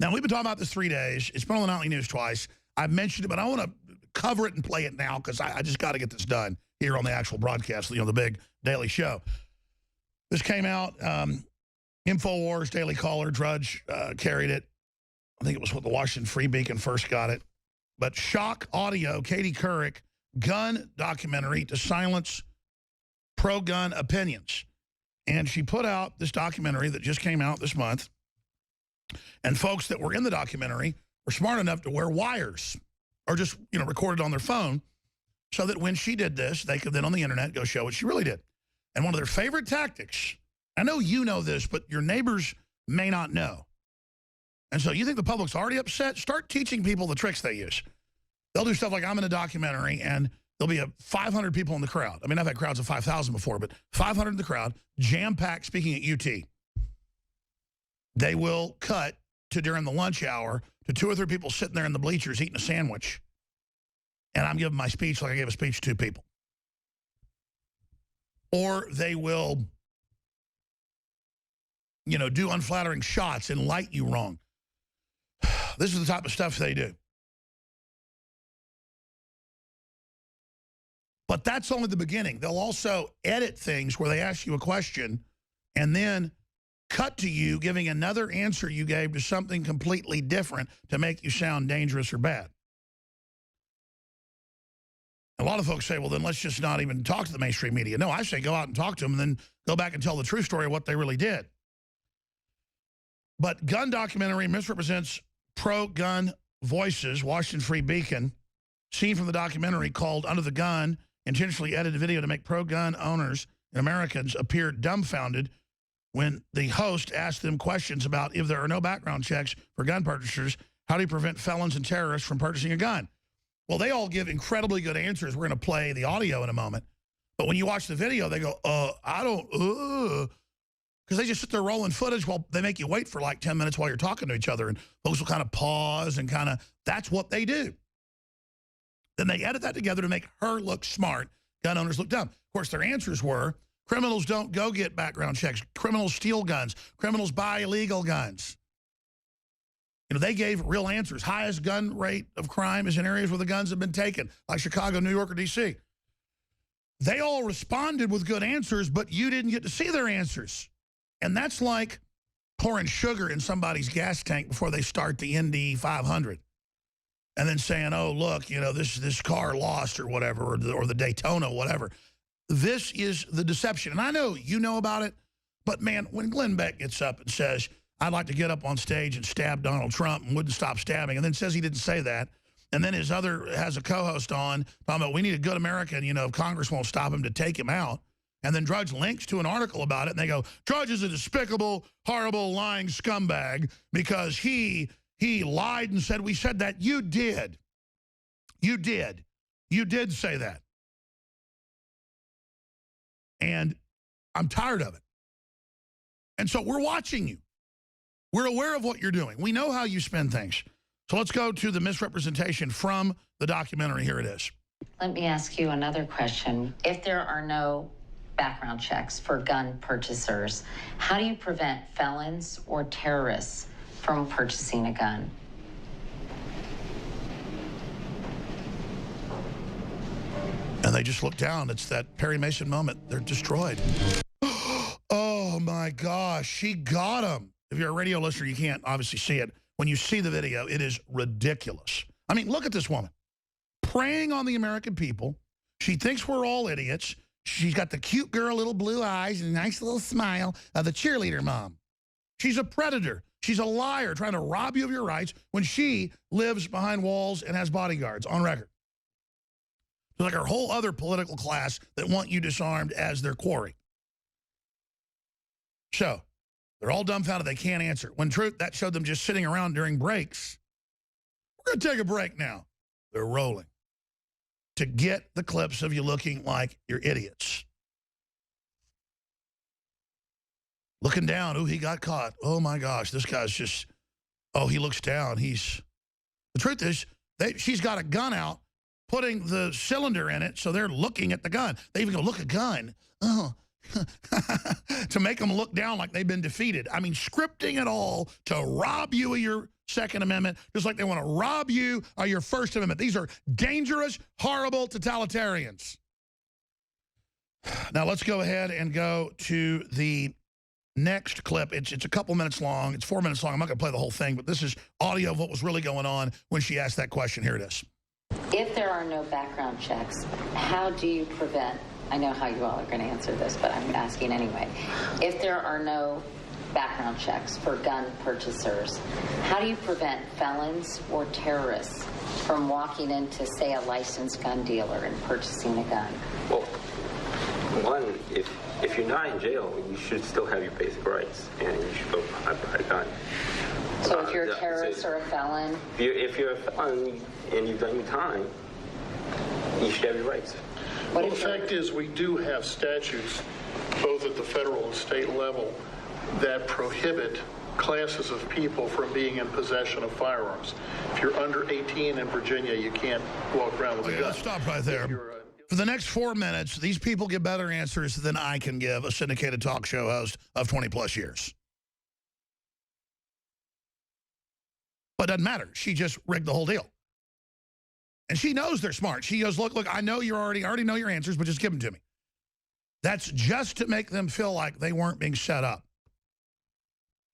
Now, we've been talking about this 3 days. It's been on the nightly news twice. I've mentioned it, but I want to cover it and play it now because I just got to get this done here on the actual broadcast, the big daily show. This came out, InfoWars, Daily Caller, Drudge carried it. I think it was what the Washington Free Beacon first got it. But shock audio, Katie Couric, gun documentary to silence pro-gun opinions. And she put out this documentary that just came out this month. And folks that were in the documentary were smart enough to wear wires or just, recorded on their phone so that when she did this, they could then on the internet go show what she really did. And one of their favorite tactics, I know you know this, but your neighbors may not know. And so you think the public's already upset? Start teaching people the tricks they use. They'll do stuff like I'm in a documentary and there'll be 500 people in the crowd. I mean, I've had crowds of 5,000 before, but 500 in the crowd, jam-packed, speaking at UT. They will cut to during the lunch hour to 2 or 3 people sitting there in the bleachers eating a sandwich. And I'm giving my speech like I gave a speech to 2 people. Or they will, do unflattering shots and light you wrong. This is the type of stuff they do. But that's only the beginning. They'll also edit things where they ask you a question and then cut to you giving another answer you gave to something completely different to make you sound dangerous or bad. A lot of folks say, well, then let's just not even talk to the mainstream media. No, I say go out and talk to them and then go back and tell the true story of what they really did. But gun documentary misrepresents pro-gun voices, Washington Free Beacon, scene from the documentary called Under the Gun, intentionally edited video to make pro-gun owners and Americans appear dumbfounded when the host asked them questions about if there are no background checks for gun purchasers, how do you prevent felons and terrorists from purchasing a gun? Well, they all give incredibly good answers. We're going to play the audio in a moment. But when you watch the video, they go, I don't, because they just sit there rolling footage while they make you wait for like 10 minutes while you're talking to each other. And folks will kind of pause and that's what they do. Then they edit that together to make her look smart, gun owners look dumb. Of course, their answers were, criminals don't go get background checks. Criminals steal guns. Criminals buy illegal guns. They gave real answers. Highest gun rate of crime is in areas where the guns have been taken, like Chicago, New York, or D.C. They all responded with good answers, but you didn't get to see their answers. And that's like pouring sugar in somebody's gas tank before they start the Indy 500. And then saying, oh, look, this car lost or whatever, or the Daytona, whatever. This is the deception. And I know you know about it, but, man, when Glenn Beck gets up and says, I'd like to get up on stage and stab Donald Trump and wouldn't stop stabbing, and then says he didn't say that, and then his other has a co-host on talking about we need a good American, if Congress won't stop him to take him out, and then Drudge links to an article about it, and they go, Drudge is a despicable, horrible, lying scumbag because he lied and said we said that. You did. You did. You did say that. And I'm tired of it. And so we're watching you. We're aware of what you're doing. We know how you spend things. So let's go to the misrepresentation from the documentary. Here it is. Let me ask you another question. If there are no background checks for gun purchasers, how do you prevent felons or terrorists from purchasing a gun? And they just look down. It's that Perry Mason moment. They're destroyed. Oh, my gosh. She got him. If you're a radio listener, you can't obviously see it. When you see the video, it is ridiculous. I mean, look at this woman. Preying on the American people. She thinks we're all idiots. She's got the cute girl, little blue eyes, and a nice little smile of the cheerleader mom. She's a predator. She's a liar trying to rob you of your rights when she lives behind walls and has bodyguards on record. It's like our whole other political class that want you disarmed as their quarry. So they're all dumbfounded. They can't answer. When truth, that showed them just sitting around during breaks. We're going to take a break now. They're rolling to get the clips of you looking like you're idiots. Looking down. Oh, he got caught. Oh, my gosh. This guy's just, oh, he looks down. The truth is, she's got a gun out, putting the cylinder in it, so they're looking at the gun. They even go, look, a gun. Oh. to make them look down like they've been defeated. I mean, scripting it all to rob you of your Second Amendment, just like they want to rob you of your First Amendment. These are dangerous, horrible totalitarians. Now let's go ahead and go to the next clip. It's a couple minutes long. It's 4 minutes long. I'm not going to play the whole thing, but this is audio of what was really going on when she asked that question. Here it is. If there are no background checks, how do you prevent, I know how you all are going to answer this, but I'm asking anyway. If there are no background checks for gun purchasers, how do you prevent felons or terrorists from walking into, say, a licensed gun dealer and purchasing a gun? Well, one, if you're not in jail, you should still have your basic rights, and you should go buy a gun. So if you're a terrorist or a felon? If you're a felon and you've done your time, you should have your rights. Well, the fact is, we do have statutes, both at the federal and state level, that prohibit classes of people from being in possession of firearms. If you're under 18 in Virginia, you can't walk around with a gun. Let's stop right there. For the next 4 minutes, these people give better answers than I can give, a syndicated talk show host of 20-plus years. But it doesn't matter. She just rigged the whole deal. And she knows they're smart. She goes, look, I know I already know your answers, but just give them to me. That's just to make them feel like they weren't being set up.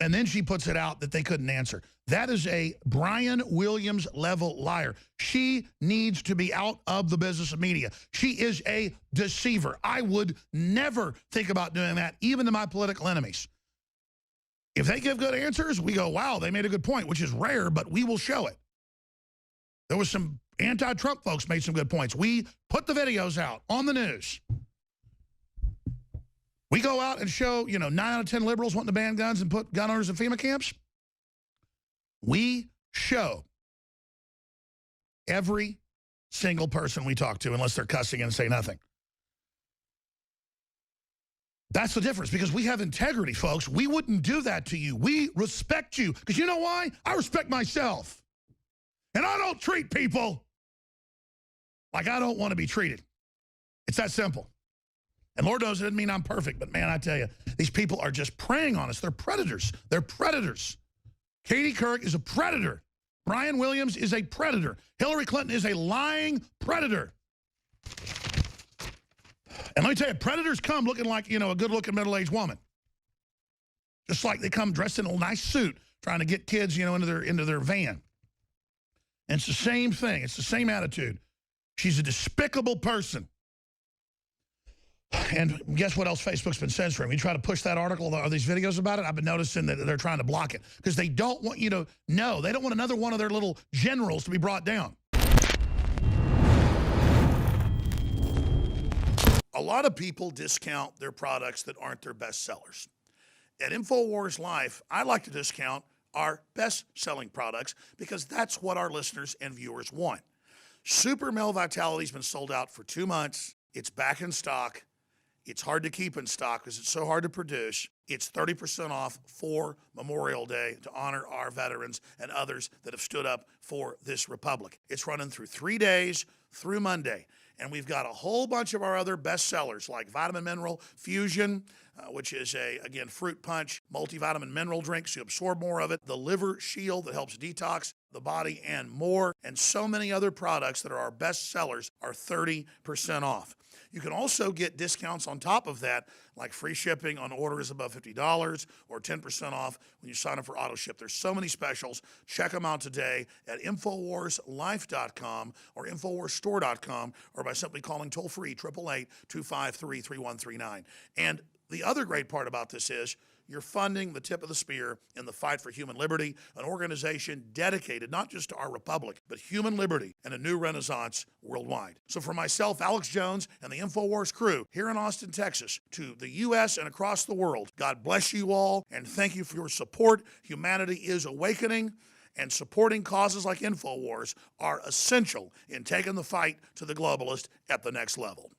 And then she puts it out that they couldn't answer. That is a Brian Williams level liar. She needs to be out of the business of media. She is a deceiver. I would never think about doing that, even to my political enemies. If they give good answers, we go, wow, they made a good point, which is rare, but we will show it. There was some anti-Trump folks made some good points. We put the videos out on the news. We go out and show, 9 out of 10 liberals wanting to ban guns and put gun owners in FEMA camps. We show every single person we talk to, unless they're cussing and say nothing. That's the difference, because we have integrity, folks. We wouldn't do that to you. We respect you, because you know why? I respect myself. And I don't treat people like I don't want to be treated. It's that simple. And Lord knows it doesn't mean I'm perfect, but man, I tell you, these people are just preying on us. They're predators. They're predators. Katie Couric is a predator. Brian Williams is a predator. Hillary Clinton is a lying predator. And let me tell you, predators come looking like, a good-looking middle-aged woman. Just like they come dressed in a nice suit, trying to get kids, into their van. And it's the same thing. It's the same attitude. She's a despicable person. And guess what else Facebook's been censoring? We try to push that article or these videos about it. I've been noticing that they're trying to block it because they don't want you to know. They don't want another one of their little generals to be brought down. A lot of people discount their products that aren't their best sellers. At InfoWars Life, I like to discount our best-selling products because that's what our listeners and viewers want. Super Male Vitality's been sold out for 2 months. It's back in stock. It's hard to keep in stock because it's so hard to produce. It's 30% off for Memorial Day to honor our veterans and others that have stood up for this republic. It's running through 3 days through Monday. And we've got a whole bunch of our other best sellers like Vitamin Mineral Fusion, which is again, fruit punch, multivitamin mineral drink, so you absorb more of it. The Liver Shield that helps detox the body and more. And so many other products that are our best sellers are 30% off. You can also get discounts on top of that, like free shipping on orders above $50 or 10% off when you sign up for auto ship. There's so many specials. Check them out today at InfoWarsLife.com or InfoWarsStore.com or by simply calling toll-free 888-253-3139. And the other great part about this is you're funding the tip of the spear in the fight for human liberty, an organization dedicated not just to our republic, but human liberty and a new renaissance worldwide. So for myself, Alex Jones, and the InfoWars crew here in Austin, Texas, to the U.S. and across the world, God bless you all, and thank you for your support. Humanity is awakening, and supporting causes like InfoWars are essential in taking the fight to the globalist at the next level.